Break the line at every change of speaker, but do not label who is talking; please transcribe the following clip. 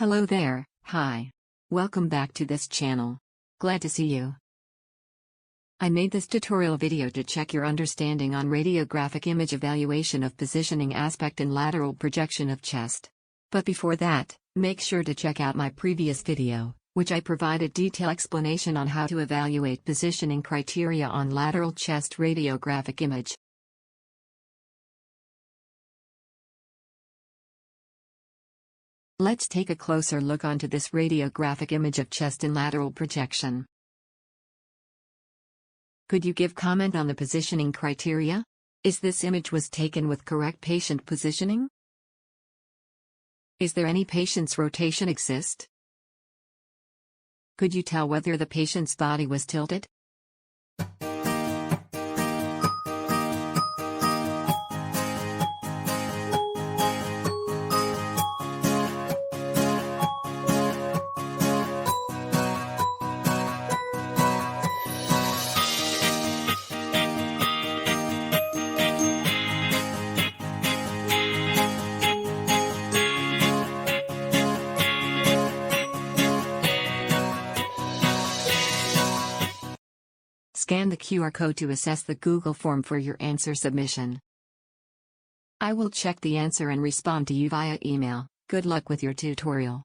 Hello there, hi. Welcome back to this channel. Glad to see you. I made this tutorial video to check your understanding on radiographic image evaluation of positioning aspect and lateral projection of chest. But before that, make sure to check out my previous video, which I provided detailed explanation on how to evaluate positioning criteria on lateral chest radiographic image. Let's take a closer look onto this radiographic image of chest and lateral projection. Could you give comment on the positioning criteria? Is this image was taken with correct patient positioning? Is there any patient's rotation exist? Could you tell whether the patient's body was tilted? Scan the QR code to assess the Google form for your answer submission. I will check the answer and respond to you via email. Good luck with your tutorial.